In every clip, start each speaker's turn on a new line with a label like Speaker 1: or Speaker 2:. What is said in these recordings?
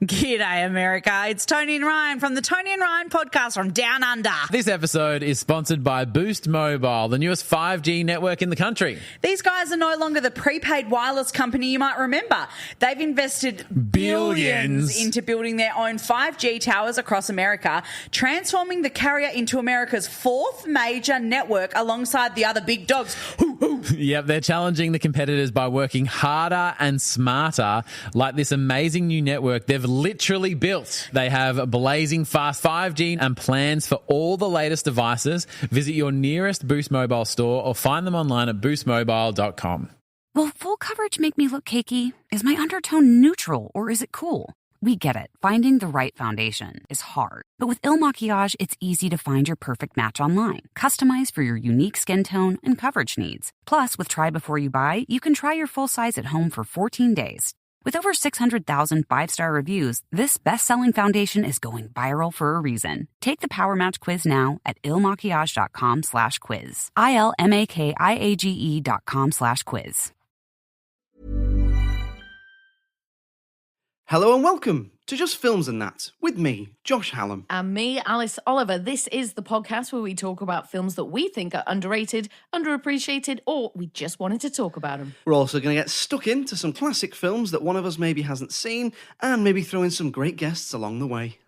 Speaker 1: G'day, America. It's Tony and Ryan from the Tony and Ryan podcast from Down Under.
Speaker 2: This episode is sponsored by Boost Mobile, the newest 5G network in the country.
Speaker 1: These guys are no longer the prepaid wireless company you might remember. They've invested billions into building their own 5G towers across America, transforming the carrier into America's fourth major network alongside the other big dogs.
Speaker 2: Yep, they're challenging the competitors by working harder and smarter, like this amazing new network they've literally built. They have blazing fast 5G and plans for all the latest devices. Visit your nearest Boost Mobile store or find them online at boostmobile.com.
Speaker 3: Will full coverage make me look cakey? Is my undertone neutral or is it cool? We get it. Finding the right foundation is hard. But with Il Maquillage, it's easy to find your perfect match online, customized for your unique skin tone and coverage needs. Plus, with Try Before You Buy, you can try your full size at home for 14 days. With over 600,000 five-star reviews, this best-selling foundation is going viral for a reason. Take the Power Match quiz now at ilmaquillage.com/quiz. ILMAKIAGE.com/quiz.
Speaker 4: Hello and welcome to Just Films and That, with me, Josh Hallam.
Speaker 5: And me, Alice Oliver. This is the podcast where we talk about films that we think are underrated, underappreciated, or we just wanted to talk about them.
Speaker 4: We're also going to get stuck into some classic films that one of us maybe hasn't seen, and maybe throw in some great guests along the way.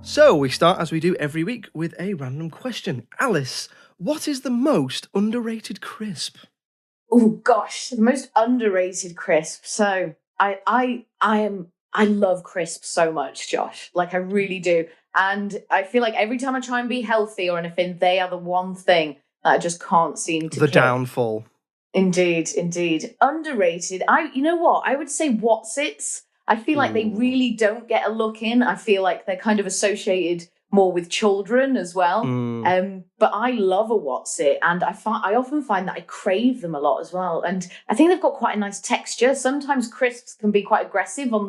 Speaker 4: So, we start, as we do every week, with a random question. Alice, what is the most underrated crisp?
Speaker 5: Oh gosh, the most underrated crisp. So I love crisps so much, Josh. Like I really do. And I feel like every time I try and be healthy or anything, they are the one thing that I just can't seem to
Speaker 4: The
Speaker 5: kick.
Speaker 4: downfall.
Speaker 5: Indeed. Underrated. You know what? I would say What's-Its. I feel like they really don't get a look in. I feel like they're kind of associated more with children as well. But I love a What's-It, and I often find that I crave them a lot as well. And I think they've got quite a nice texture. Sometimes crisps can be quite aggressive on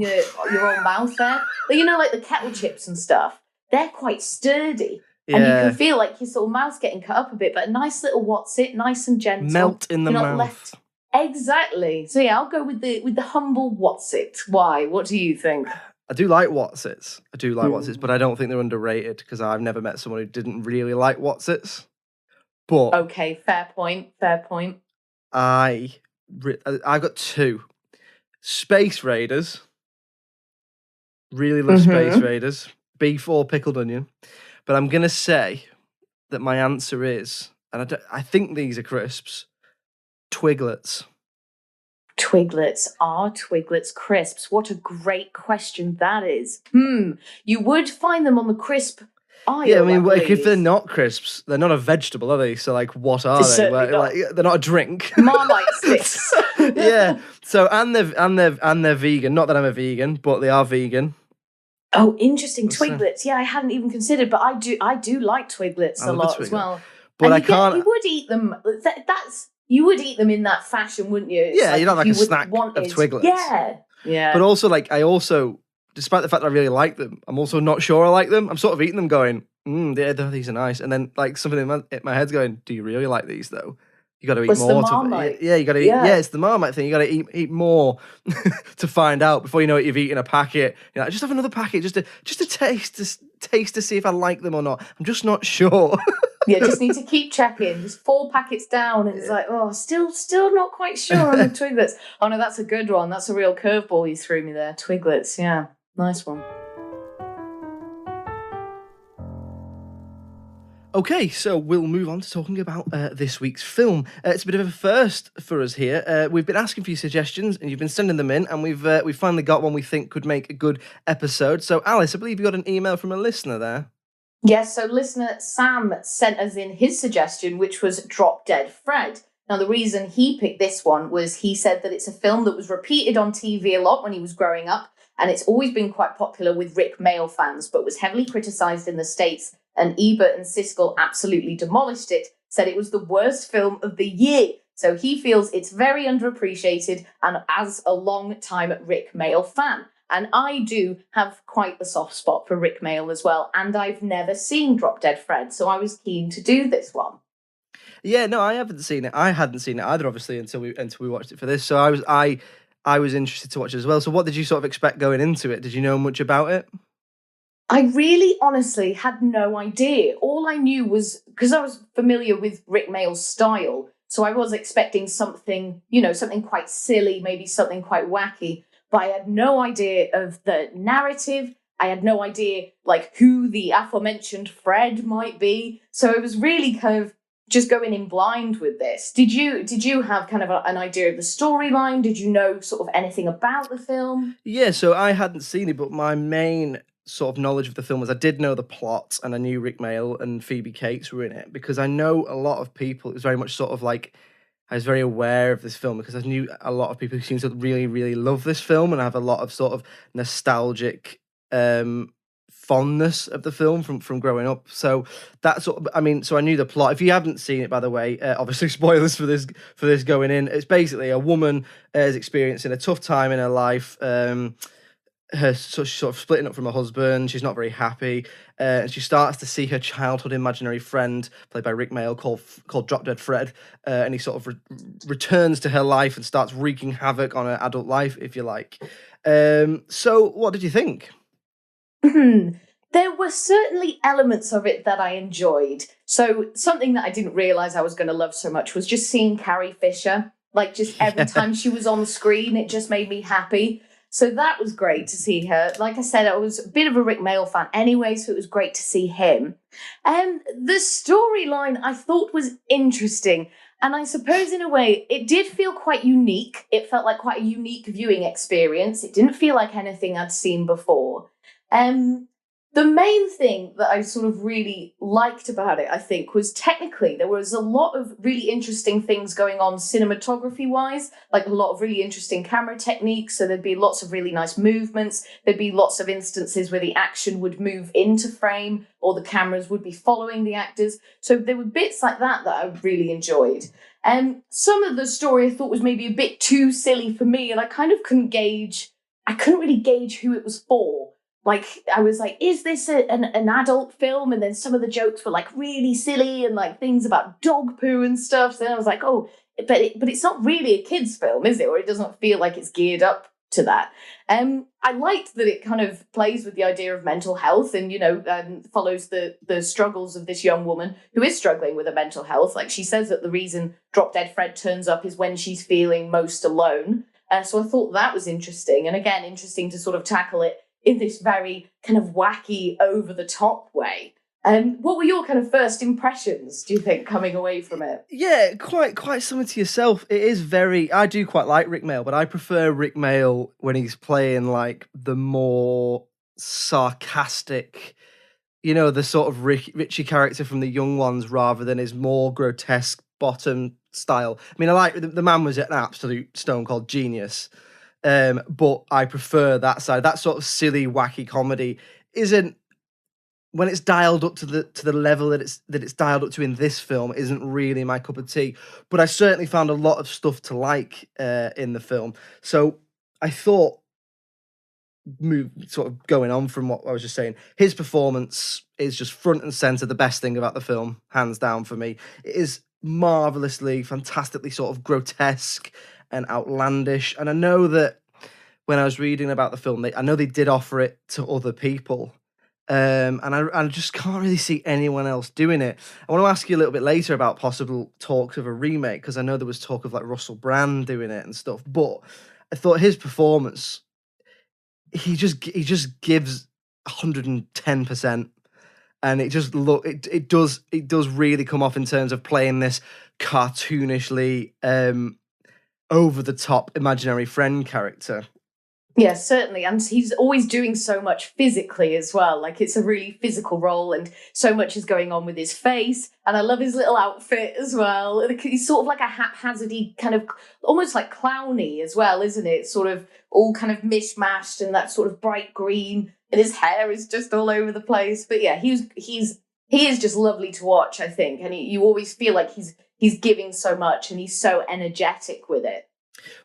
Speaker 5: your own mouth there. But you know, like the kettle chips and stuff, they're quite sturdy. Yeah. And you can feel like your sort of mouth's getting cut up a bit, but a nice little What's-It, nice and gentle.
Speaker 4: Melt in the mouth.
Speaker 5: Exactly. So yeah, I'll go with the humble What's-It. Why? What do you think?
Speaker 4: I do like What's-Its. But I don't think they're underrated because I've never met someone who didn't really like What's-Its. But
Speaker 5: okay, fair point.
Speaker 4: I've got two. Space Raiders. Really love Space Raiders. Beef or pickled onion. But I'm going to say that my answer is, and I think these are crisps, Twiglets.
Speaker 5: Are Twiglets crisps? What a great question that is. You would find them on the crisp aisle.
Speaker 4: Yeah, I mean, if they're not crisps, they're not a vegetable, are they? So, like, what are they? Like, they're not a drink.
Speaker 5: Marmite sticks.
Speaker 4: Yeah. So, and they're vegan. Not that I'm a vegan, but they are vegan.
Speaker 5: Oh, interesting. Twiglets. Yeah, I hadn't even considered, but I do like Twiglets a lot as well.
Speaker 4: But I can't.
Speaker 5: You would eat them. You would eat them in that fashion, wouldn't you?
Speaker 4: It's you'd have like a snack of Twiglets.
Speaker 5: Yeah.
Speaker 4: But also, like, despite the fact that I really like them, I'm also not sure I like them. I'm sort of eating them going, these are nice. And then, like, something in my head's going, do you really like these, though? You got to eat more. You got to eat. Yeah, it's the Marmite thing. You got to eat more to find out. Before you know it, you've eaten a packet. You're like, just have another packet, just to taste to see if I like them or not. I'm just not sure.
Speaker 5: Yeah, just need to keep checking. Just 4 packets down, and it's like, still not quite sure on the Twiglets. Oh no, that's a good one. That's a real curveball you threw me there. Twiglets, yeah, nice one.
Speaker 4: Okay, so we'll move on to talking about this week's film. It's a bit of a first for us here. We've been asking for your suggestions, and you've been sending them in, and we've finally got one we think could make a good episode. So, Alice, I believe you got an email from a listener there.
Speaker 5: Yes, so listener Sam sent us in his suggestion, which was Drop Dead Fred. Now, the reason he picked this one was he said that it's a film that was repeated on TV a lot when he was growing up, and it's always been quite popular with Rick Mayall fans, but was heavily criticised in the States, and Ebert and Siskel absolutely demolished it, said it was the worst film of the year. So he feels it's very underappreciated, and as a long-time Rick Mayall fan. And I do have quite the soft spot for Rick Mayall as well, and I've never seen Drop Dead Fred, so I was keen to do this one.
Speaker 4: Yeah, no, I haven't seen it. I hadn't seen it either, obviously, until we watched it for this. So I was interested to watch it as well. So what did you sort of expect going into it? Did you know much about it?
Speaker 5: I really honestly had no idea. All I knew was, because I was familiar with Rick Mayall's style, so I was expecting something, something quite silly, maybe something quite wacky, but I had no idea of the narrative. I had no idea, who the aforementioned Fred might be. So it was really kind of just going in blind with this. Did you have kind of an idea of the storyline? Did you know sort of anything about the film?
Speaker 4: Yeah, so I hadn't seen it, but my main sort of knowledge of the film was I did know the plot, and I knew Rick Mayall and Phoebe Cates were in it, because I know a lot of people. It was very much sort of like, I was very aware of this film because I knew a lot of people who seem to really, really love this film and have a lot of sort of nostalgic fondness of the film from growing up. So that's sort of, so I knew the plot. If you haven't seen it, by the way, obviously spoilers for this going in. It's basically a woman is experiencing a tough time in her life. Her sort of splitting up from her husband. She's not very happy, and she starts to see her childhood imaginary friend, played by Rick Mayall, called Drop Dead Fred, and he sort of returns to her life and starts wreaking havoc on her adult life, if you like. So, what did you think?
Speaker 5: There were certainly elements of it that I enjoyed. So something that I didn't realise I was going to love so much was just seeing Carrie Fisher. Just every time she was on screen, it just made me happy. So that was great to see her. Like I said, I was a bit of a Rick Mayall fan anyway, so it was great to see him. And the storyline I thought was interesting. And I suppose in a way, it did feel quite unique. It felt like quite a unique viewing experience. It didn't feel like anything I'd seen before. The main thing that I sort of really liked about it, I think, was technically there was a lot of really interesting things going on cinematography-wise, like a lot of really interesting camera techniques. So there'd be lots of really nice movements. There'd be lots of instances where the action would move into frame or the cameras would be following the actors. So there were bits like that I really enjoyed. And some of the story I thought was maybe a bit too silly for me, and I kind of couldn't really gauge who it was for. I was like, is this an adult film? And then some of the jokes were really silly and things about dog poo and stuff. So then I was like, oh, but it's not really a kid's film, is it? Or it doesn't feel like it's geared up to that. I liked that it kind of plays with the idea of mental health and, follows the struggles of this young woman who is struggling with her mental health. She says that the reason Drop Dead Fred turns up is when she's feeling most alone. So I thought that was interesting. And again, interesting to sort of tackle it in this very kind of wacky, over-the-top way. What were your kind of first impressions, do you think, coming away from it?
Speaker 4: Yeah, quite similar to yourself. It is I do quite like Rick Mayall, but I prefer Rick Mayall when he's playing the more sarcastic, the sort of Richie character from The Young Ones rather than his more grotesque bottom style. I like the man was an absolute stone cold genius. But I prefer that side. That sort of silly, wacky comedy isn't, when it's dialed up to the level that it's dialed up to in this film, isn't really my cup of tea. But I certainly found a lot of stuff to like in the film. So I thought, sort of going on from what I was just saying, his performance is just front and center, the best thing about the film, hands down for me. It is marvelously, fantastically sort of grotesque and outlandish. And I know that when I was reading about the film, I know they did offer it to other people. And I just can't really see anyone else doing it. I want to ask you a little bit later about possible talks of a remake, because I know there was talk of Russell Brand doing it and stuff. But I thought his performance, he just gives 110%. And it just it does really come off in terms of playing this cartoonishly over the top imaginary friend character.
Speaker 5: Yeah, certainly. And he's always doing so much physically as well. It's a really physical role and so much is going on with his face. And I love his little outfit as well. He's sort of like a haphazardy kind of almost clowny as well, isn't it? Sort of all kind of mishmashed and that sort of bright green. And his hair is just all over the place. But yeah, he is just lovely to watch, I think. And you always feel like he's he's giving so much and he's so energetic with it.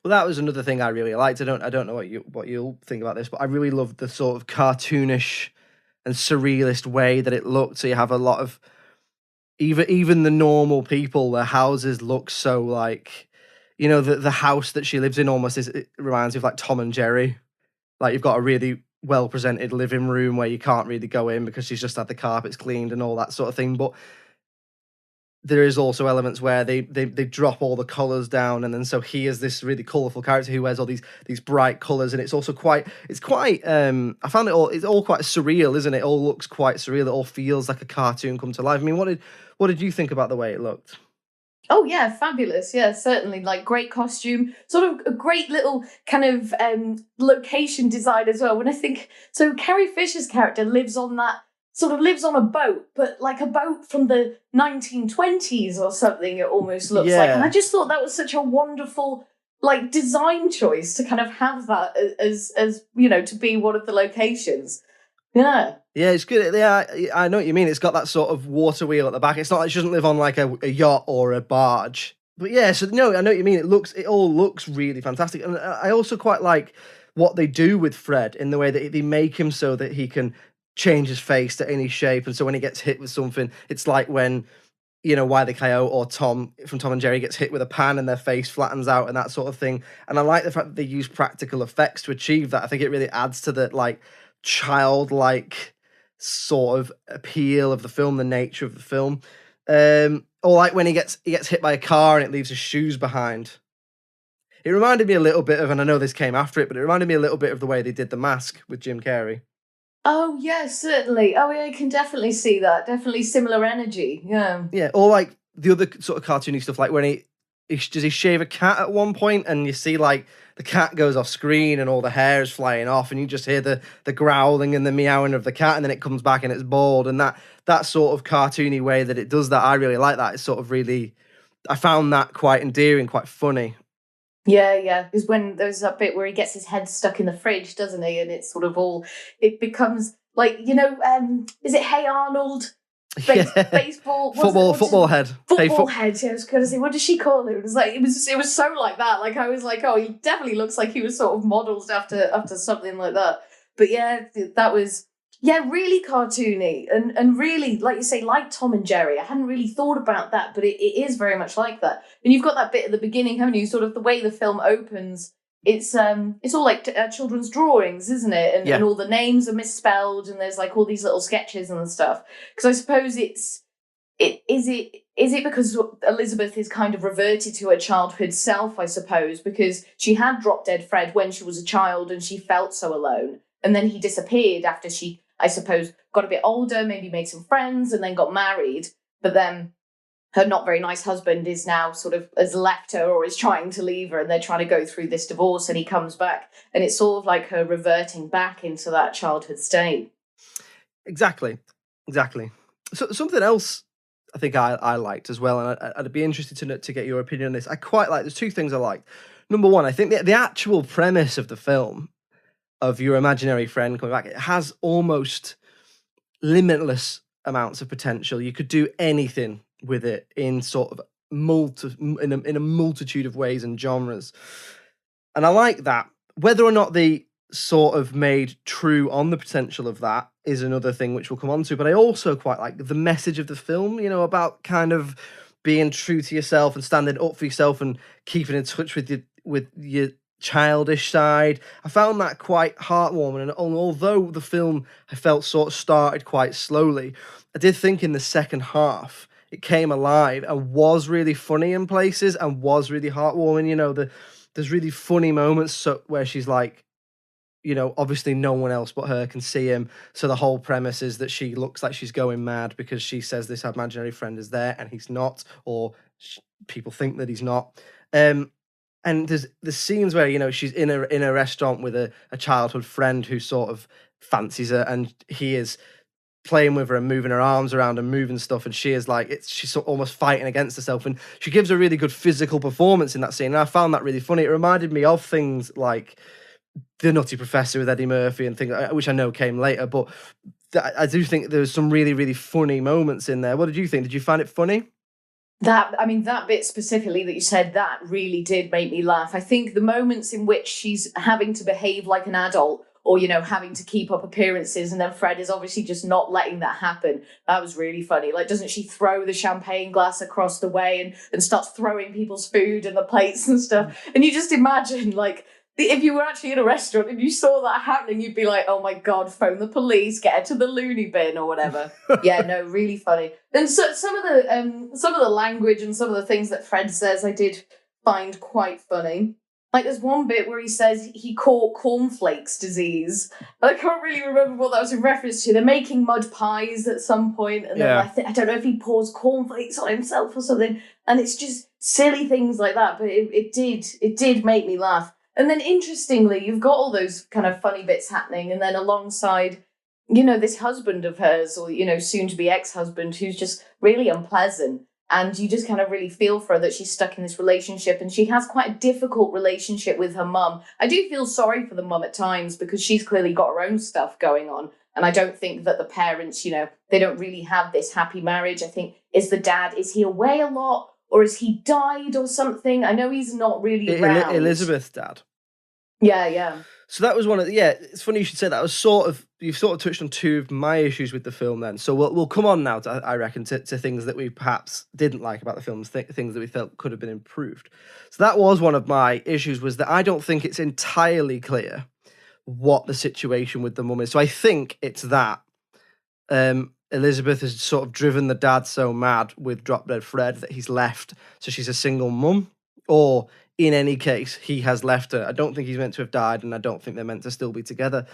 Speaker 4: Well, that was another thing I really liked. I don't know what you'll think about this, but I really loved the sort of cartoonish and surrealist way that it looked. So you have a lot of even the normal people, their houses look so like, the house that she lives in almost it reminds me of like Tom and Jerry. Like you've got a really well presented living room where you can't really go in because she's just had the carpets cleaned and all that sort of thing. But there is also elements where they drop all the colours down, and then so he is this really colourful character who wears all these bright colours, and it's also quite I found it's all quite surreal, isn't it? It all looks quite surreal. It all feels like a cartoon come to life. I mean, what did you think about the way it looked?
Speaker 5: Oh yeah, fabulous. Yeah, certainly. Like great costume, sort of a great little kind of location design as well. When I think, so Carrie Fisher's character lives on a boat, but like a boat from the 1920s or something, it almost looks like. And I just thought that was such a wonderful like design choice to kind of have that as to be one of the locations. Yeah.
Speaker 4: Yeah, it's good. Yeah, I know what you mean. It's got that sort of water wheel at the back. It's not like she doesn't live on like a yacht or a barge. But yeah, so no, I know what you mean. It all looks really fantastic. And I also quite like what they do with Fred in the way that they make him so that he can change his face to any shape. And so when he gets hit with something, it's like when, Wile E. Coyote or Tom from Tom and Jerry gets hit with a pan and their face flattens out and that sort of thing. And I like the fact that they use practical effects to achieve that. I think it really adds to the like childlike sort of appeal of the film, the nature of the film. Or like when he gets hit by a car and it leaves his shoes behind. It reminded me a little bit of, and I know this came after it, but it reminded me a little bit of the way they did The Mask with Jim Carrey.
Speaker 5: Oh yes, certainly. Oh yeah, I can definitely see that. Definitely similar energy. Yeah.
Speaker 4: Yeah, or like the other sort of cartoony stuff, like when does he shave a cat at one point, and you see like the cat goes off screen and all the hair is flying off, and you just hear the growling and the meowing of the cat, and then it comes back and it's bald, and that sort of cartoony way that it does that, I really like that. It's sort of really, I found that quite endearing, quite funny.
Speaker 5: Yeah, because when there's that bit where he gets his head stuck in the fridge, doesn't he? And it's sort of it becomes like, is it Hey Arnold? Baseball,
Speaker 4: football head.
Speaker 5: Football head. Yeah, I was going to say, what does she call it? It was like it was so like that. Like I was like, oh, he definitely looks like he was sort of modelled after something like that. But yeah, that was really cartoony and really, like you say, like Tom and Jerry. I hadn't really thought about that, but it is very much like that. And you've got that bit at the beginning, haven't you? Sort of the way the film opens. It's all like children's drawings, isn't it? And all the names are misspelled, and there's like all these little sketches and stuff. Because I suppose is it because Elizabeth is kind of reverted to her childhood self, I suppose, because she had dropped dead Fred when she was a child and she felt so alone. And then he disappeared after she, I suppose, got a bit older, maybe made some friends and then got married. But then her not very nice husband is now sort of has left her or is trying to leave her, and they're trying to go through this divorce, and he comes back, and it's sort of like her reverting back into that childhood state.
Speaker 4: Exactly. So something else I think I liked as well, and I'd be interested to get your opinion on this. I quite like, there's two things I liked. Number one, I think the actual premise of the film, of your imaginary friend coming back, it has almost limitless amounts of potential. You could do anything with it in sort of in a multitude of ways and genres, and I like that. Whether or not they sort of made true on the potential of that is another thing which we'll come on to. But I also quite like the message of the film, about kind of being true to yourself and standing up for yourself and keeping in touch with your childish side. I found that quite heartwarming, and although the film I felt sort of started quite slowly, I did think in the second half it came alive and was really funny in places and was really heartwarming. There's really funny moments where she's like, obviously no one else but her can see him, so the whole premise is that she looks like she's going mad because she says this imaginary friend is there and he's not, or people think that he's not. And there's the scenes where she's in a restaurant with a childhood friend who sort of fancies her, and he is playing with her and moving her arms around and moving stuff, and she is like, she's almost fighting against herself, and she gives a really good physical performance in that scene, and I found that really funny. It reminded me of things like The Nutty Professor with Eddie Murphy and things, which I know came later, but I do think there was some really, really funny moments in there. What did you think? Did you find it funny?
Speaker 5: That bit specifically that you said, that really did make me laugh. I think the moments in which she's having to behave like an adult, or, having to keep up appearances, and then Fred is obviously just not letting that happen. That was really funny. Like, doesn't she throw the champagne glass across the way and starts throwing people's food and the plates and stuff? And you just imagine, like, if you were actually in a restaurant and you saw that happening, you'd be like, oh my God, phone the police, get her to the loony bin or whatever. Yeah, no, really funny. And so some of the language and some of the things that Fred says I did find quite funny. Like, there's one bit where he says he caught cornflakes disease. I can't really remember what that was in reference to. They're making mud pies at some point, and then I don't know if he pours cornflakes on himself or something. And it's just silly things like that. But it did make me laugh. And then, interestingly, you've got all those kind of funny bits happening, and then alongside, this husband of hers, or soon-to-be ex-husband, who's just really unpleasant. And you just kind of really feel for her that she's stuck in this relationship, and she has quite a difficult relationship with her mum. I do feel sorry for the mum at times, because she's clearly got her own stuff going on. And I don't think that the parents, they don't really have this happy marriage. I think, is he away a lot, or has he died or something? I know he's not really around.
Speaker 4: Elizabeth's dad.
Speaker 5: Yeah.
Speaker 4: So that was one of it's funny you should say that. You've sort of touched on two of my issues with the film then. So we'll come on now to, I reckon, to things that we perhaps didn't like about the film, things that we felt could have been improved. So that was one of my issues, was that I don't think it's entirely clear what the situation with the mum is. So I think it's that Elizabeth has sort of driven the dad so mad with Drop Dead Fred that he's left, so she's a single mum, or in any case, he has left her. I don't think he's meant to have died, and I don't think they're meant to still be together.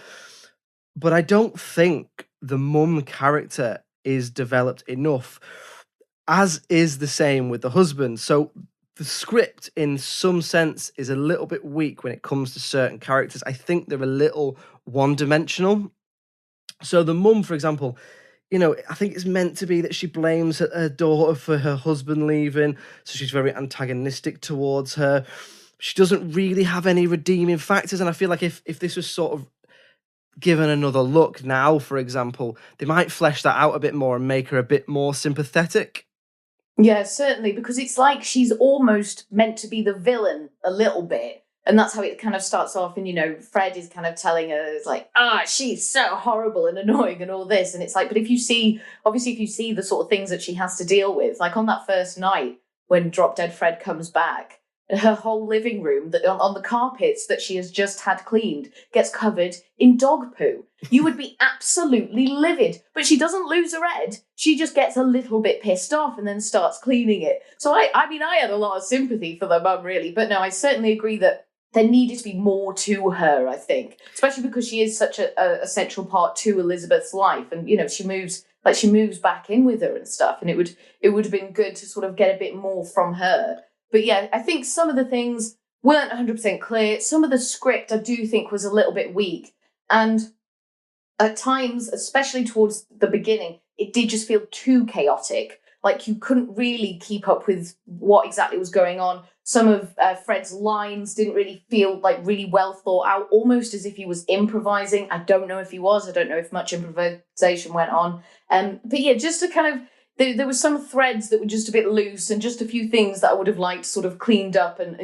Speaker 4: But I don't think the mum character is developed enough, as is the same with the husband. So the script, in some sense, is a little bit weak when it comes to certain characters. I think they're a little one-dimensional. So the mum, for example, I think it's meant to be that she blames her daughter for her husband leaving, so she's very antagonistic towards her. She doesn't really have any redeeming factors, and I feel like if this was sort of given another look now, for example, they might flesh that out a bit more and make her a bit more sympathetic.
Speaker 5: Yeah, certainly, because it's like she's almost meant to be the villain a little bit. And that's how it kind of starts off. And, Fred is kind of telling her, it's like, she's so horrible and annoying and all this. And it's like, but if you see the sort of things that she has to deal with, like on that first night when Drop Dead Fred comes back, her whole living room that on the carpets that she has just had cleaned gets covered in dog poo. You would be absolutely livid. But she doesn't lose her head. She just gets a little bit pissed off and then starts cleaning it. So I had a lot of sympathy for the mum, really. But no, I certainly agree that there needed to be more to her, I think, especially because she is such a central part to Elizabeth's life. And, she moves back in with her and stuff. And it would have been good to sort of get a bit more from her. But yeah, I think some of the things weren't 100% clear. Some of the script I do think was a little bit weak. And at times, especially towards the beginning, it did just feel too chaotic. Like you couldn't really keep up with what exactly was going on. Some of Fred's lines didn't really feel like really well thought out, almost as if he was improvising. I don't know if he was. I don't know if much improvisation went on. But yeah, just to kind of, there were some threads that were just a bit loose and just a few things that I would have liked sort of cleaned up and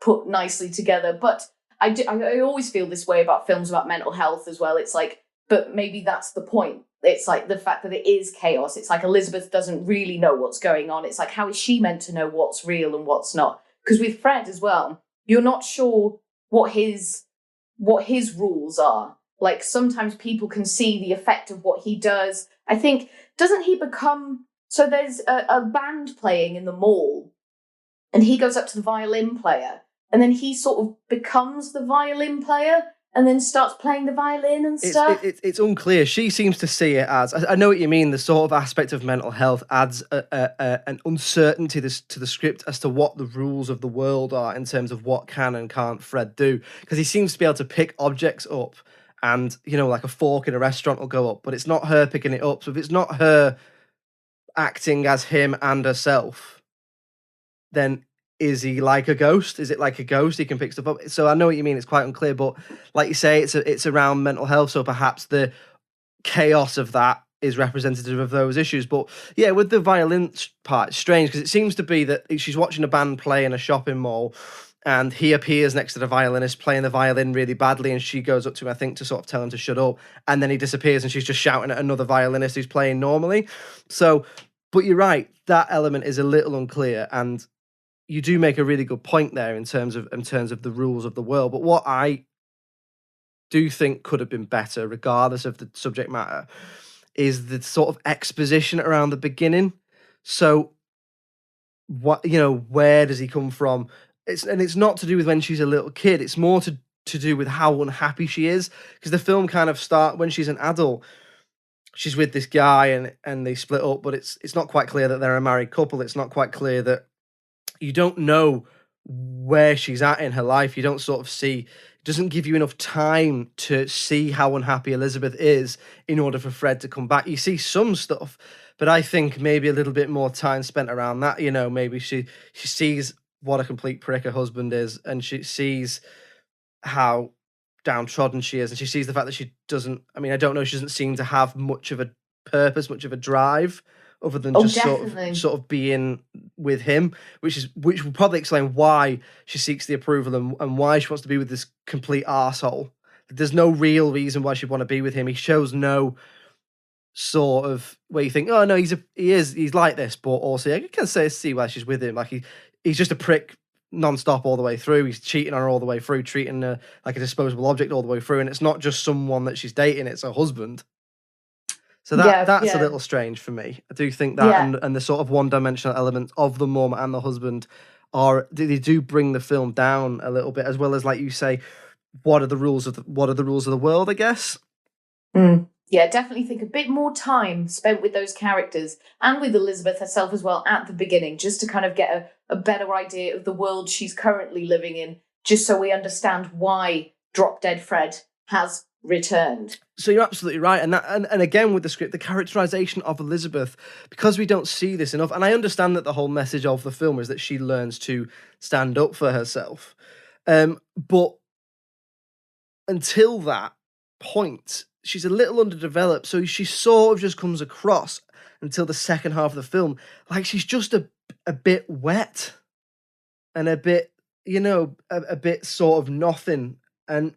Speaker 5: put nicely together. But I always feel this way about films about mental health as well. It's like, but maybe that's the point. It's like the fact that it is chaos. It's like Elizabeth doesn't really know what's going on. It's like, how is she meant to know what's real and what's not? Because with Fred as well, you're not sure what his rules are. Like sometimes people can see the effect of what he does. I think, doesn't he become... So there's a band playing in the mall and he goes up to the violin player and then he sort of becomes the violin player and then starts playing the violin and stuff.
Speaker 4: It's unclear. She seems to see it as... I know what you mean. The sort of aspect of mental health adds an uncertainty to the script as to what the rules of the world are in terms of what can and can't Fred do. Because he seems to be able to pick objects up and, like a fork in a restaurant will go up, but it's not her picking it up. So if it's not her acting as him and herself, then... is he like a ghost? Is it like a ghost? He can pick stuff up. So I know what you mean. It's quite unclear, but like you say, it's around mental health. So perhaps the chaos of that is representative of those issues. But yeah, with the violin part, it's strange because it seems to be that she's watching a band play in a shopping mall, and he appears next to the violinist playing the violin really badly, and she goes up to him, I think, to sort of tell him to shut up, and then he disappears and she's just shouting at another violinist who's playing normally. So, but you're right, that element is a little unclear, and you do make a really good point there in terms of the rules of the world. But what I do think could have been better, regardless of the subject matter, is the sort of exposition around the beginning. So, what, where does he come from? It's not to do with when she's a little kid. It's more to do with how unhappy she is, because the film kind of starts when she's an adult. She's with this guy and they split up, but it's not quite clear that they're a married couple. It's not quite clear that you don't know where she's at in her life. You don't sort of see, it doesn't give you enough time to see how unhappy Elizabeth is in order for Fred to come back. You see some stuff, but I think maybe a little bit more time spent around that. Maybe she sees what a complete prick her husband is, and she sees how downtrodden she is, and she sees the fact that she doesn't, I don't know, she doesn't seem to have much of a purpose, much of a drive, other than just sort of being with him, which will probably explain why she seeks the approval and why she wants to be with this complete arsehole. There's no real reason why she'd want to be with him. He shows no sort of where you think, oh no, he's like this, but also I can see why she's with him. Like he's just a prick non-stop all the way through. He's cheating on her all the way through, treating her like a disposable object all the way through, and it's not just someone that she's dating, it's her husband. So that's a little strange for me. I do think that, and the sort of one-dimensional elements of the mum and the husband they do bring the film down a little bit, as well as, like you say, what are the rules of the world, I guess.
Speaker 5: Yeah, definitely think a bit more time spent with those characters and with Elizabeth herself as well at the beginning, just to kind of get a better idea of the world she's currently living in, just so we understand why Drop Dead Fred has returned.
Speaker 4: So you're absolutely right, and again with the script, the characterization of Elizabeth, because we don't see this enough, and I understand that the whole message of the film is that she learns to stand up for herself, but until that point, she's a little underdeveloped, so she sort of just comes across until the second half of the film like she's just a bit wet and a bit, a bit sort of nothing. And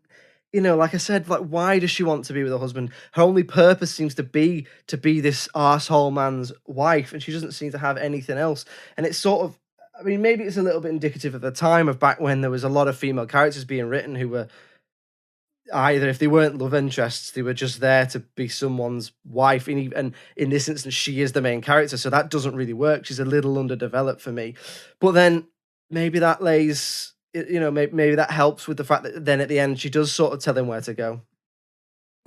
Speaker 4: like I said, like, why does she want to be with her husband? Her only purpose seems to be this arsehole man's wife, and she doesn't seem to have anything else. And it's sort of, maybe it's a little bit indicative at the time of back when there was a lot of female characters being written who were either, if they weren't love interests, they were just there to be someone's wife. And in this instance, she is the main character, so that doesn't really work. She's a little underdeveloped for me. But then maybe that lays, maybe that helps with the fact that then at the end she does sort of tell him where to go.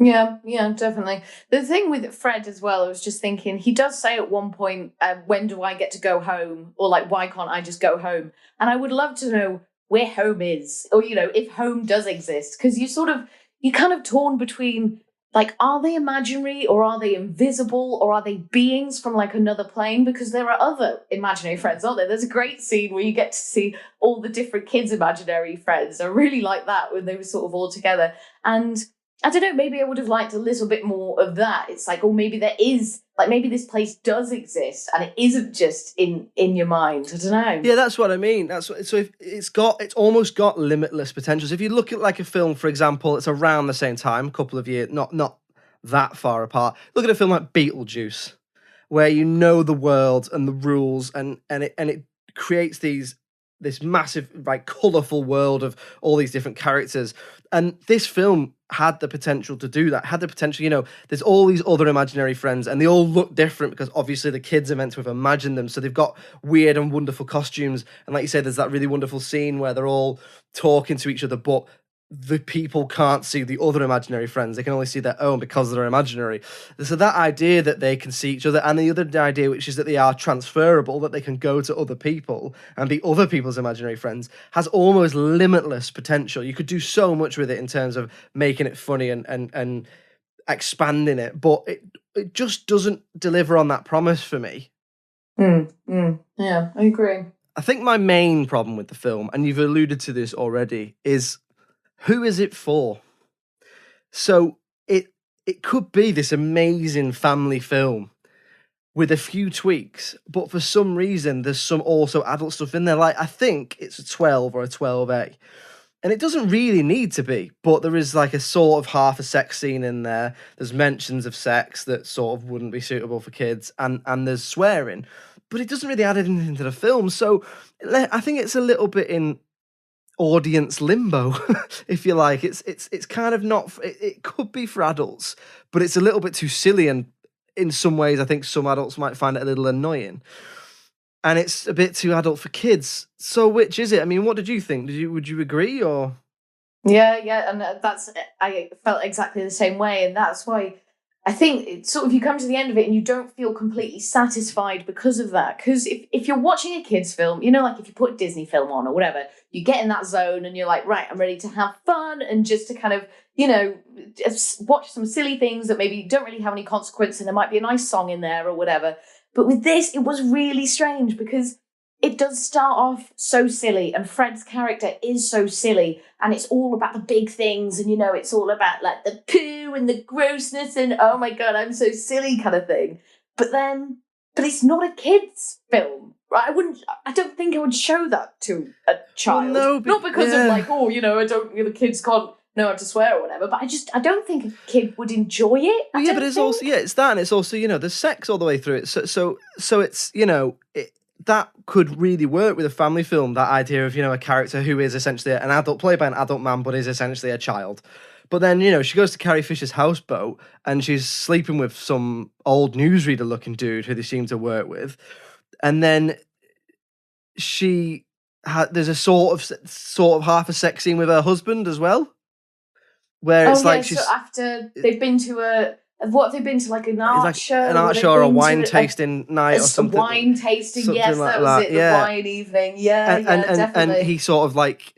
Speaker 5: Yeah, definitely. The thing with Fred as well, I was just thinking, he does say at one point, when do I get to go home? Or like, why can't I just go home? And I would love to know where home is, or, if home does exist, because you're kind of torn between, like, are they imaginary, or are they invisible, or are they beings from, like, another plane? Because there are other imaginary friends, aren't there? There's a great scene where you get to see all the different kids' imaginary friends. I really like that when they were sort of all together. And I don't know, maybe I would have liked a little bit more of that. It's like, maybe there is, like, maybe this place does exist and it isn't just in your mind. I don't know.
Speaker 4: Yeah, that's what I mean. It's almost got limitless potentials. If you look at like a film, for example, it's around the same time, a couple of years, not that far apart. Look at a film like Beetlejuice, where the world and the rules, and it creates this massive, like, colourful world of all these different characters. And this film had the potential to do that, had the potential, there's all these other imaginary friends, and they all look different because obviously the kids are meant to have imagined them. So they've got weird and wonderful costumes. And like you said, there's that really wonderful scene where they're all talking to each other, but the people can't see the other imaginary friends. They can only see their own because they're imaginary. So that idea that they can see each other, and the other idea, which is that they are transferable, that they can go to other people and be other people's imaginary friends, has almost limitless potential. You could do so much with it in terms of making it funny and expanding it, but it just doesn't deliver on that promise for me.
Speaker 5: Yeah, I agree.
Speaker 4: I think my main problem with the film, and you've alluded to this already, is who is it for? So it could be this amazing family film with a few tweaks, but for some reason there's some also adult stuff in there. Like I think it's a 12 or a 12A. And it doesn't really need to be, but there is like a sort of half a sex scene in there. There's mentions of sex that sort of wouldn't be suitable for kids, and there's swearing, but it doesn't really add anything to the film. So I think it's a little bit in audience limbo, if you like. It's kind of not. It could be for adults, but it's a little bit too silly, and in some ways, I think some adults might find it a little annoying. And it's a bit too adult for kids. So which is it? I mean, what did you think? Would you agree or?
Speaker 5: Yeah, and I felt exactly the same way, and that's why I think it's sort of you come to the end of it and you don't feel completely satisfied because of that. Because if you're watching a kids' film, you know, like if you put a Disney film on or whatever, you get in that zone and you're like, right, I'm ready to have fun and just to kind of, you know, just watch some silly things that maybe don't really have any consequence, and there might be a nice song in there or whatever. But with this, it was really strange because it does start off so silly, and Fred's character is so silly, and it's all about the big things, and, you know, it's all about, like, the poo and the grossness and, oh, my God, I'm so silly kind of thing. But it's not a kid's film, right? I don't think I would show that to a child.
Speaker 4: Well, no,
Speaker 5: not because of, like, oh, you know, the kids can't know how to swear or whatever, but I don't think a kid would enjoy it.
Speaker 4: Well, yeah, but it's also, it's that, and it's also, you know, there's sex all the way through it. So it's, you know, that could really work with a family film, that idea of, you know, a character who is essentially an adult, played by an adult man, but is essentially a child. But then, you know, she goes to Carrie Fisher's houseboat and she's sleeping with some old newsreader-looking dude who they seem to work with. And then there's a sort of half a sex scene with her husband as well. Where it's like she's...
Speaker 5: so after they've been to what have they been to, like an art show?
Speaker 4: An art show or a wine tasting night or something.
Speaker 5: A wine tasting,
Speaker 4: something
Speaker 5: yes,
Speaker 4: like
Speaker 5: that was it,
Speaker 4: yeah.
Speaker 5: the wine evening. Yeah, definitely.
Speaker 4: And he sort of like,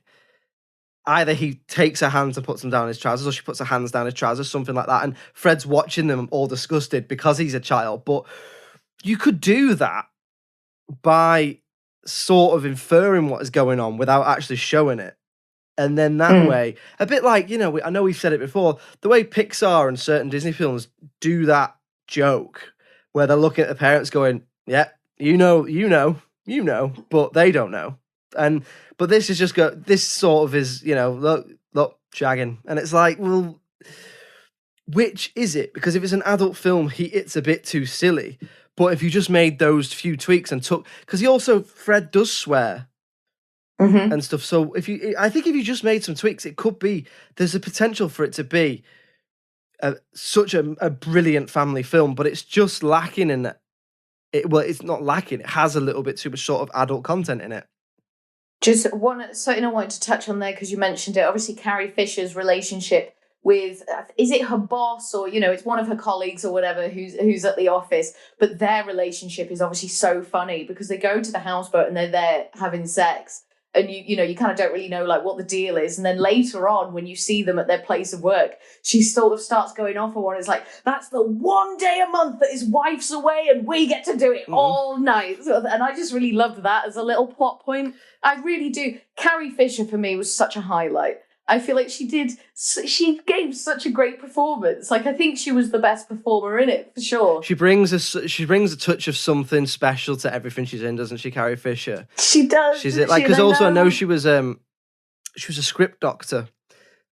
Speaker 4: either he takes her hands and puts them down his trousers, or she puts her hands down his trousers, something like that. And Fred's watching them all disgusted because he's a child. But you could do that by sort of inferring what is going on without actually showing it. And then that way, a bit like, you know, I know we've said it before, the way Pixar and certain Disney films do that joke where they're looking at the parents going, yeah, you know, but they don't know. But this is this sort of is, you know, look, shagging. And it's like, well, which is it? Because if it's an adult film, it's a bit too silly. But if you just made those few tweaks and because Fred does swear. Mm-hmm. And stuff. So I think if you just made some tweaks, there's a potential for it to be such a brilliant family film, but it's just lacking in it. Well, it's not lacking. It has a little bit too much sort of adult content in it.
Speaker 5: Just something I wanted to touch on there because you mentioned it. Obviously, Carrie Fisher's relationship with, is it her boss or, you know, it's one of her colleagues or whatever who's at the office, but their relationship is obviously so funny because they go to the houseboat and they're there having sex. And you know, you kind of don't really know like what the deal is. And then later on, when you see them at their place of work, she sort of starts going off on one. It's like, that's the one day a month that his wife's away and we get to do it all night. And I just really loved that as a little plot point. I really do. Carrie Fisher for me was such a highlight. I feel like she gave such a great performance. Like, I think she was the best performer in it, for sure. She brings
Speaker 4: a touch of something special to everything she's in, doesn't she, Carrie Fisher?
Speaker 5: She does.
Speaker 4: She's it, like, because also I know she was a script doctor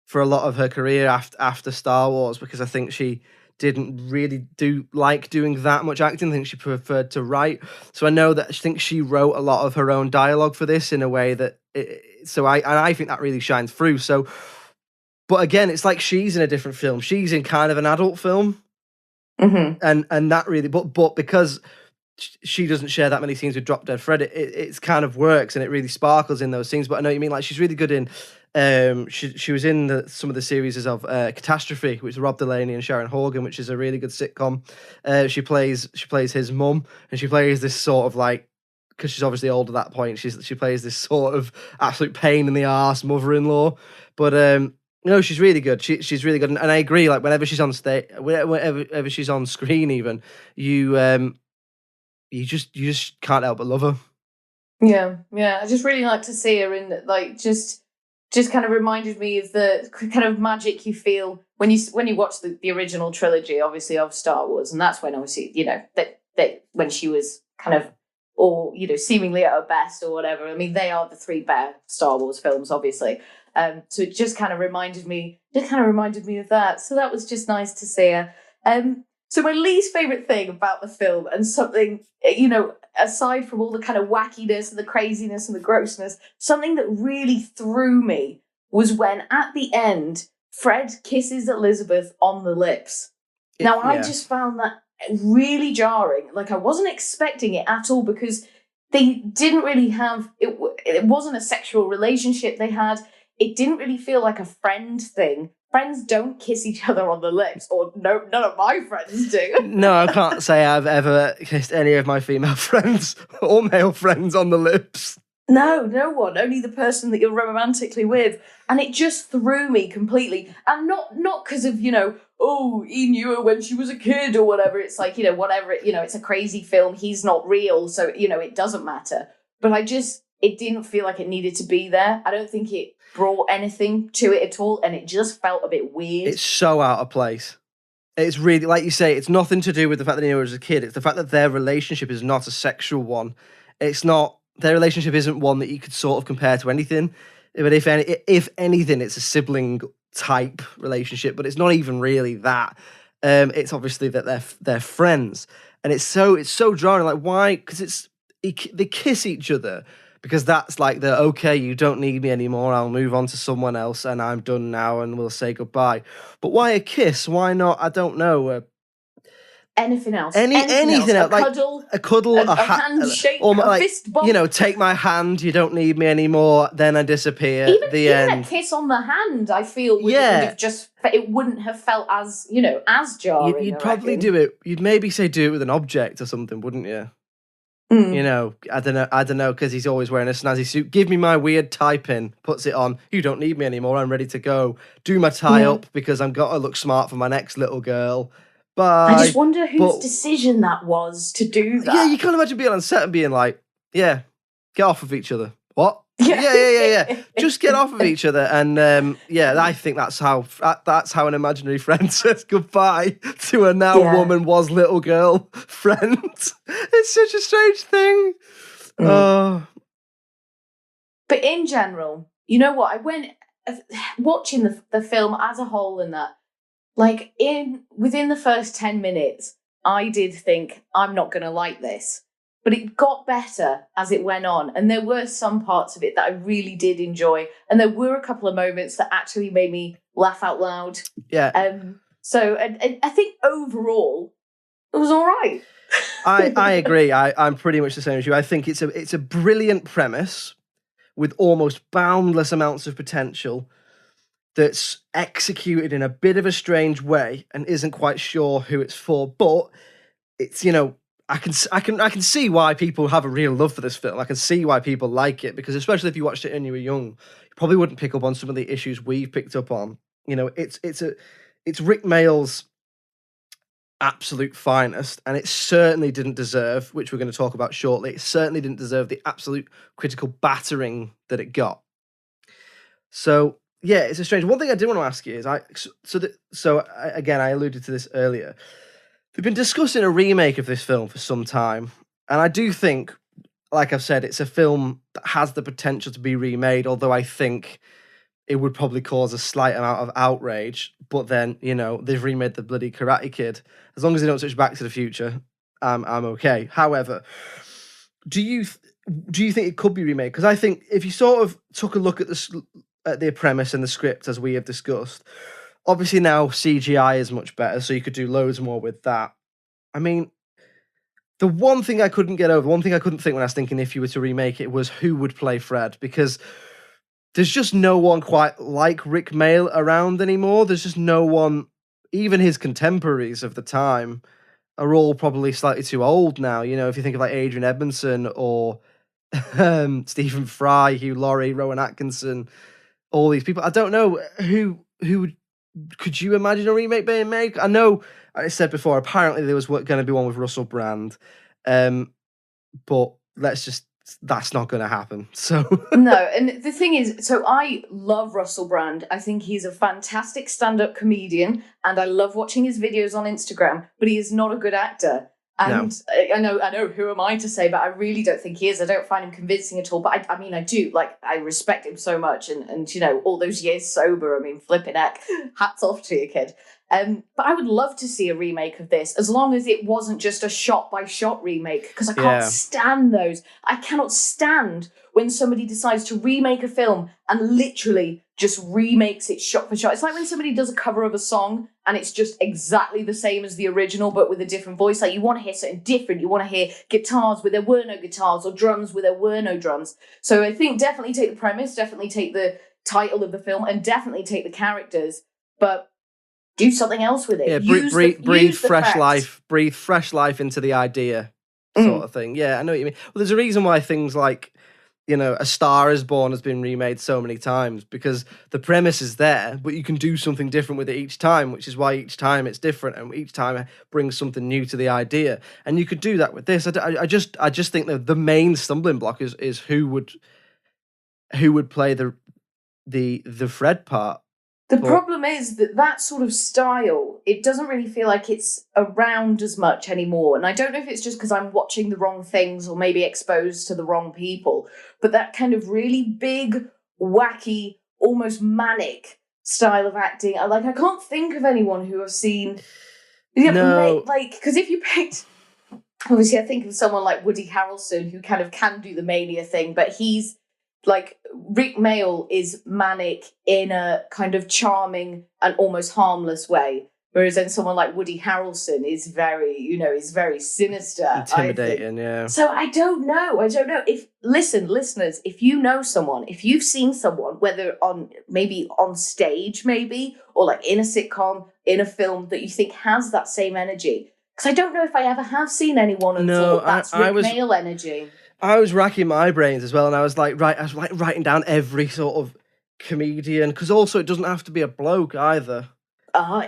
Speaker 4: for a lot of her career after Star Wars, because I think she didn't really like doing that much acting. I think she preferred to write. So I know that I think she wrote a lot of her own dialogue for this in a way that I think that really shines through. So, but again, it's like she's in a different film. She's in kind of an adult film, and that really, but because she doesn't share that many scenes with Drop Dead Fred, it's kind of works and it really sparkles in those scenes. But I know what you mean. Like, she's really good in. She was in some of the series of Catastrophe, which is Rob Delaney and Sharon Horgan, which is a really good sitcom. She plays his mum, and she plays this sort of like, because she's obviously old at that point, she plays this sort of absolute pain in the arse mother-in-law. But no, she's really good. She's really good, and I agree. Like, whenever she's on stage, whenever she's on screen, even you just can't help but love her.
Speaker 5: Yeah. I just really like to see her in, like, just just kind of reminded me of the kind of magic you feel when you watch the original trilogy, obviously, of Star Wars, and that's when obviously that when she was kind of, or seemingly at her best or whatever. I mean, they are the three best Star Wars films, obviously. So it just kind of reminded me of that. So that was just nice to see her. So my least favorite thing about the film, and something, aside from all the kind of wackiness and the craziness and the grossness, something that really threw me was when at the end, Fred kisses Elizabeth on the lips. Now, I just found that really jarring. Like, I wasn't expecting it at all, because they didn't really have, it wasn't a sexual relationship they had. It didn't really feel like a friend thing. Friends don't kiss each other on the lips, or no, none of my friends do.
Speaker 4: No, I can't say I've ever kissed any of my female friends or male friends on the lips.
Speaker 5: No one, only the person that you're romantically with. And it just threw me completely. And not because of, he knew her when she was a kid or whatever. It's like, whatever, it's a crazy film. He's not real, so, it doesn't matter. But it didn't feel like it needed to be there. I don't think it brought anything to it at all, and it just felt a bit weird.
Speaker 4: It's so out of place. It's really, like you say, it's nothing to do with the fact that he knew her as a kid. It's the fact that their relationship is not a sexual one. It's not, their relationship isn't one that you could sort of compare to anything. But if anything, it's a sibling type relationship, but it's not even really that. It's obviously that they're friends, and it's so jarring. Like, why? Because they kiss each other, because that's like the, okay, you don't need me anymore, I'll move on to someone else, and I'm done now, and we'll say goodbye. But why a kiss? Why not, I don't know,
Speaker 5: anything else?
Speaker 4: Anything else? Like a cuddle, a
Speaker 5: handshake,
Speaker 4: or
Speaker 5: a fist bump.
Speaker 4: Take my hand, you don't need me anymore, then I disappear.
Speaker 5: Even a kiss on the hand, I feel, would have just, it wouldn't have felt as, as jarring.
Speaker 4: You'd probably do it, you'd maybe say do it with an object or something, wouldn't you?
Speaker 5: Mm.
Speaker 4: I don't know, because he's always wearing a snazzy suit. Give me my weird tie pin, puts it on. You don't need me anymore, I'm ready to go. Do my tie up because I've got to look smart for my next little girl. Bye.
Speaker 5: I just wonder whose decision that was to do that.
Speaker 4: Yeah, you can't imagine being on set and being like, yeah, get off of each other. What?
Speaker 5: Yeah.
Speaker 4: Yeah. Just get off of each other. And I think that's how an imaginary friend says goodbye to a now woman was little girl friend. It's such a strange thing.
Speaker 5: But in general, you know what? I went watching the film as a whole, and that, like, within the first 10 minutes, I did think, I'm not going to like this. But it got better as it went on. And there were some parts of it that I really did enjoy. And there were a couple of moments that actually made me laugh out loud.
Speaker 4: Yeah.
Speaker 5: So I think overall, it was all right.
Speaker 4: I agree. I'm pretty much the same as you. I think it's a brilliant premise with almost boundless amounts of potential that's executed in a bit of a strange way and isn't quite sure who it's for. But it's, I can see why people have a real love for this film. I can see why people like it, because especially if you watched it when you were young, you probably wouldn't pick up on some of the issues we've picked up on. It's Rick Mayall's absolute finest, and it certainly didn't deserve, which we're going to talk about shortly, it certainly didn't deserve the absolute critical battering that it got. So yeah, it's a strange. One thing I did want to ask you is, again, I alluded to this earlier. We've been discussing a remake of this film for some time, and I do think, like I've said, it's a film that has the potential to be remade, although I think it would probably cause a slight amount of outrage. But then, they've remade the bloody Karate Kid. As long as they don't switch Back to the Future, I'm okay. However, do you think it could be remade? Because I think if you sort of took a look at the premise and the script, as we have discussed, obviously now CGI is much better, so you could do loads more with that. I mean, the one thing I couldn't get over, one thing I couldn't think when I was thinking if you were to remake it, was who would play Fred, because there's just no one quite like Rick Mayall around anymore. There's just no one, even his contemporaries of the time are all probably slightly too old now. If you think of like Adrian Edmondson or Stephen Fry, Hugh Laurie, Rowan Atkinson, all these people. I don't know who could you imagine a remake being made? I know I said before, apparently there was going to be one with Russell Brand, but let's just that's not going to happen. So
Speaker 5: no, and the thing is, so I love Russell Brand. I think he's a fantastic stand-up comedian, and I love watching his videos on Instagram, but he is not a good actor. And no. I know, who am I to say, but I really don't think he is. I don't find him convincing at all. But I mean, I do, like, I respect him so much. And you know, all those years sober, I mean, flipping heck, hats off to you, kid. But I would love to see a remake of this, as long as it wasn't just a shot-by-shot remake, because I can't stand those. I cannot stand when somebody decides to remake a film and literally just remakes it shot for shot. It's like when somebody does a cover of a song and it's just exactly the same as the original, but with a different voice. Like, you want to hear something different. You want to hear guitars where there were no guitars, or drums where there were no drums. So I think definitely take the premise, definitely take the title of the film, and definitely take the characters, but do something else with it.
Speaker 4: Yeah, breathe fresh life into the idea, sort of thing. Yeah, I know what you mean. Well, there's a reason why things like, you know, A Star Is Born has been remade so many times, because the premise is there, but you can do something different with it each time, which is why each time it's different, and each time it brings something new to the idea. And you could do that with this. I just think that the main stumbling block is who would play the Fred part.
Speaker 5: The problem is that sort of style, it doesn't really feel like it's around as much anymore. And I don't know if it's just because I'm watching the wrong things or maybe exposed to the wrong people, but that kind of really big, wacky, almost manic style of acting, I can't think of anyone who I've seen.
Speaker 4: No.
Speaker 5: Like, because if you picked, obviously I think of someone like Woody Harrelson, who kind of can do the mania thing, but he's, like, Rick Mayall is manic in a kind of charming and almost harmless way, whereas then someone like Woody Harrelson is very sinister,
Speaker 4: intimidating. Yeah.
Speaker 5: So I don't know. If listeners, if you know someone, if you've seen someone, whether on stage, maybe, or like in a sitcom, in a film, that you think has that same energy, because I don't know if I ever have seen anyone and thought that's Rick Mayall energy.
Speaker 4: I was racking my brains as well, and I was writing down every sort of comedian, because also it doesn't have to be a bloke either.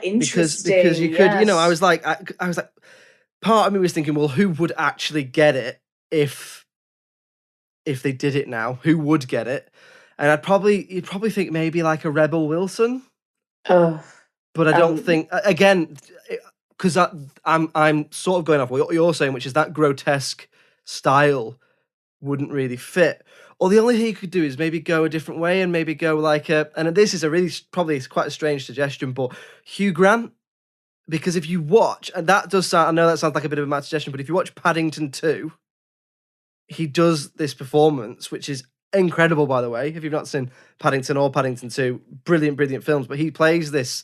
Speaker 5: Interesting.
Speaker 4: Because you could, you know, I was like, part of me was thinking, well, who would actually get it if they did it now? Who would get it? And you'd probably think maybe like a Rebel Wilson. But I don't think, again, because I'm sort of going off what you're saying, which is that grotesque style wouldn't really fit. Or the only thing you could do is maybe go a different way, and maybe go like and this is probably quite a strange suggestion, but Hugh Grant, because if you watch, and that does sound, I know that sounds like a bit of a mad suggestion, but if you watch Paddington 2, he does this performance, which is incredible, by the way. If you've not seen Paddington or Paddington 2, brilliant films, but he plays this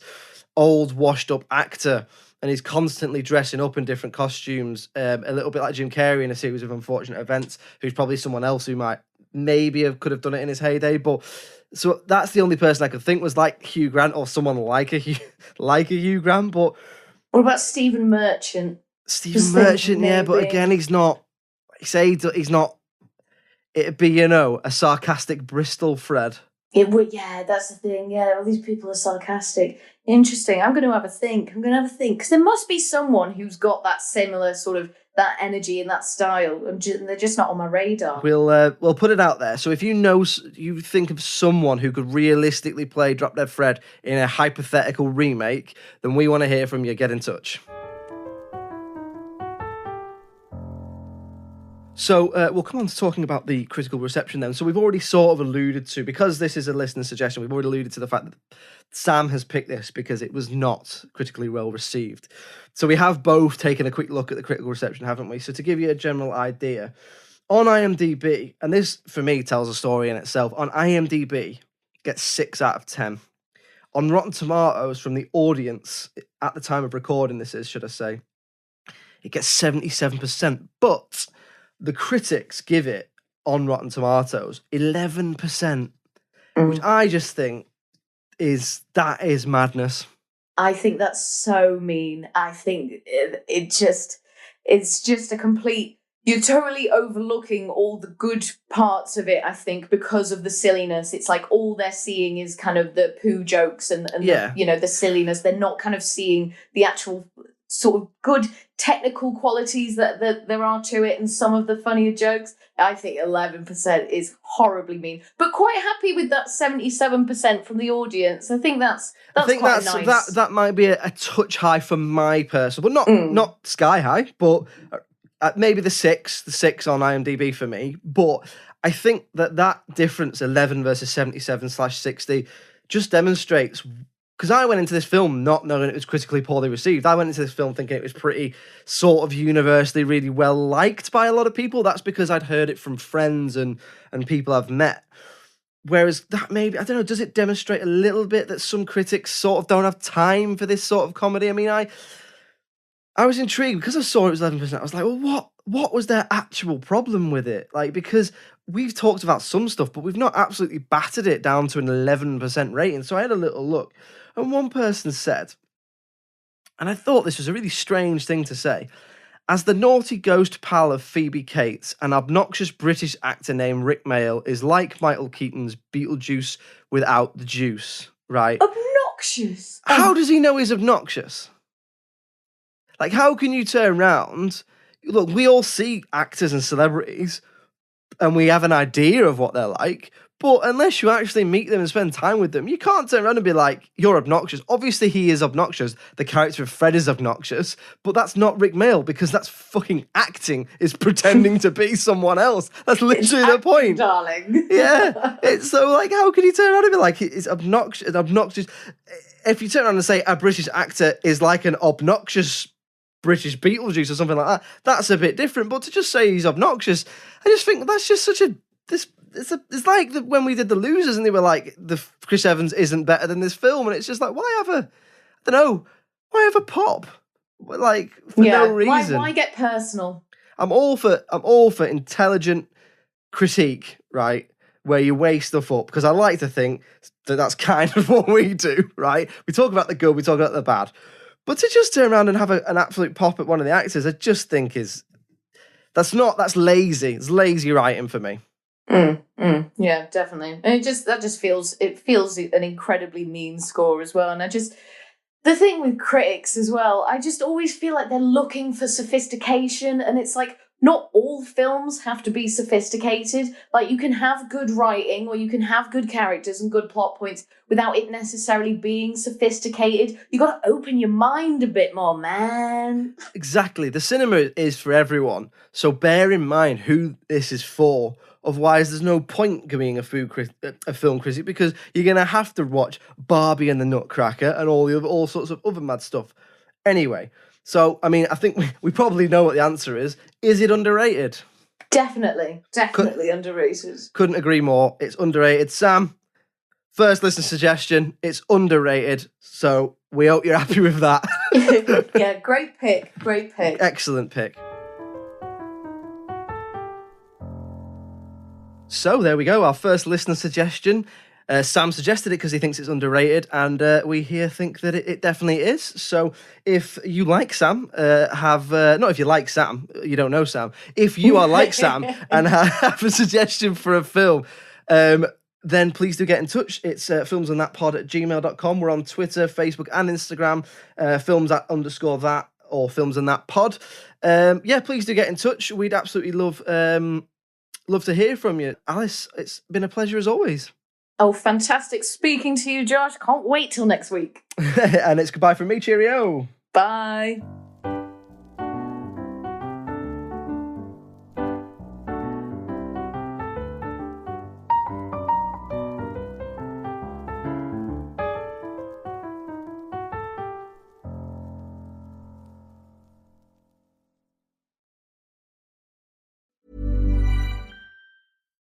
Speaker 4: old, washed up actor, and he's constantly dressing up in different costumes, a little bit like Jim Carrey in A Series of Unfortunate Events, who's probably someone else who could have done it in his heyday. But so that's the only person I could think was like Hugh Grant, or someone like a Hugh Grant. But
Speaker 5: what about Stephen Merchant?
Speaker 4: Yeah, but again, he's not. He's not. It'd be, you know, a sarcastic Bristol Fred.
Speaker 5: It would, yeah, that's the thing. Yeah, all these people are sarcastic. Interesting. I'm going to have a think. Because there must be someone who's got that similar sort of, that energy and that style. They're just not on my radar.
Speaker 4: We'll put it out there. So if you think of someone who could realistically play Drop Dead Fred in a hypothetical remake, then we want to hear from you. Get in touch. So we'll come on to talking about the critical reception then. So we've already sort of alluded to, because this is a listener suggestion, we've already alluded to the fact that Sam has picked this because it was not critically well received. So we have both taken a quick look at the critical reception, haven't we? So to give you a general idea, on IMDb, and this for me tells a story in itself, on IMDb, gets 6 out of 10. On Rotten Tomatoes, from the audience, at the time of recording this is, should I say, it gets 77%. But the critics give it, on Rotten Tomatoes, 11%, which I just think is madness.
Speaker 5: I think that's so mean. I think it's just a complete, you're totally overlooking all the good parts of it, I think, because of the silliness. It's like all they're seeing is kind of the poo jokes and the silliness. They're not kind of seeing the actual sort of good technical qualities that there are to it and some of the funnier jokes, I think 11% is horribly mean. But quite happy with that 77% from the audience. I think that's quite nice.
Speaker 4: That might be a touch high for my personal, but not sky high, but maybe the six on IMDb for me. But I think that difference, 11 versus 77/60, just demonstrates. Because I went into this film not knowing it was critically poorly received. I went into this film thinking it was pretty sort of universally really well liked by a lot of people. That's because I'd heard it from friends and people I've met. Whereas that maybe, I don't know, does it demonstrate a little bit that some critics sort of don't have time for this sort of comedy? I mean, I was intrigued because I saw it was 11%. I was like, well, what was their actual problem with it? Like, because we've talked about some stuff, but we've not absolutely battered it down to an 11% rating. So I had a little look. And one person said, and I thought this was a really strange thing to say, as the naughty ghost pal of Phoebe Cates, an obnoxious British actor named Rick Mayall is like Michael Keaton's Beetlejuice without the juice, right?
Speaker 5: Obnoxious?
Speaker 4: How does he know he's obnoxious? Like, how can you turn around? Look, we all see actors and celebrities, and we have an idea of what they're like, but unless you actually meet them and spend time with them, you can't turn around and be like, you're obnoxious. Obviously, he is obnoxious. The character of Fred is obnoxious, but that's not Rick Mayall because that's fucking acting, is pretending to be someone else. That's literally the point.
Speaker 5: Darling.
Speaker 4: Yeah. It's so, like, how can you turn around and be like, it's obnoxious? If you turn around and say a British actor is like an obnoxious British Beetlejuice or something like that, that's a bit different. But to just say he's obnoxious, I just think that's just such a... It's like when we did The Losers and they were like, Chris Evans isn't better than this film, and it's just like, why have a pop? Like, for no reason.
Speaker 5: Why get personal?
Speaker 4: I'm all for intelligent critique, right? Where you weigh stuff up, because I like to think that that's kind of what we do, right? We talk about the good, we talk about the bad. But to just turn around and have an absolute pop at one of the actors, I just think that's lazy. It's lazy writing for me.
Speaker 5: Yeah, definitely. And that just feels an incredibly mean score as well. And the thing with critics as well, I just always feel like they're looking for sophistication, and it's like, not all films have to be sophisticated. Like, you can have good writing or you can have good characters and good plot points without it necessarily being sophisticated. You got to open your mind a bit more, man.
Speaker 4: Exactly. The cinema is for everyone. So bear in mind who this is for. Otherwise, there's no point being a film critic, because you're going to have to watch Barbie and the Nutcracker and all sorts of other mad stuff. Anyway, so, I mean, I think we probably know what the answer is. Is it underrated?
Speaker 5: Definitely underrated.
Speaker 4: Couldn't agree more. It's underrated. Sam, first listener suggestion, it's underrated. So we hope you're happy with that.
Speaker 5: Yeah, great pick.
Speaker 4: Excellent pick. So there we go, our first listener suggestion. Sam suggested it because he thinks it's underrated, and we here think that it definitely is. So if you like Sam, not if you like Sam, you don't know Sam. If you are like Sam and have a suggestion for a film, then please do get in touch. It's filmsandthatpod@gmail.com. We're on Twitter, Facebook, and Instagram. Films@_that or filmsandthatpod. Yeah, please do get in touch. We'd absolutely love to hear from you. Alice, it's been a pleasure as always.
Speaker 5: Oh, fantastic speaking to you, Josh. Can't wait till next week.
Speaker 4: And it's goodbye from me. Cheerio.
Speaker 5: Bye.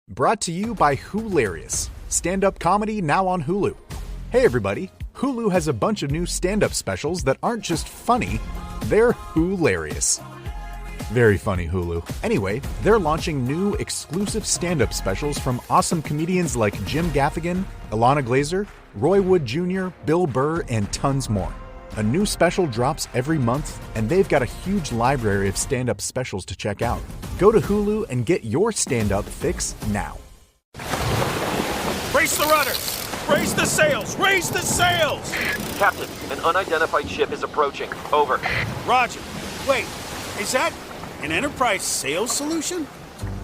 Speaker 6: Brought to you by Hoolarious. Stand-up comedy now on Hulu. Hey everybody, Hulu has a bunch of new stand-up specials that aren't just funny, they're Hoolarious. Very funny, Hulu. Anyway, they're launching new exclusive stand-up specials from awesome comedians like Jim Gaffigan, Ilana Glazer, Roy Wood Jr., Bill Burr, and tons more. A new special drops every month, and they've got a huge library of stand-up specials to check out. Go to Hulu and get your stand-up fix now.
Speaker 7: Brace the runners. Raise the sails! Raise the sails!
Speaker 8: Captain, an unidentified ship is approaching. Over.
Speaker 7: Roger. Wait, is that an enterprise sales solution?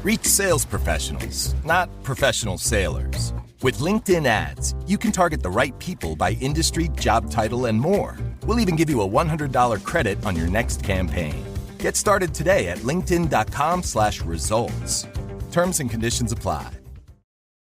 Speaker 9: Reach sales professionals, not professional sailors. With LinkedIn ads, you can target the right people by industry, job title, and more. We'll even give you a $100 credit on your next campaign. Get started today at linkedin.com/results. Terms and conditions apply.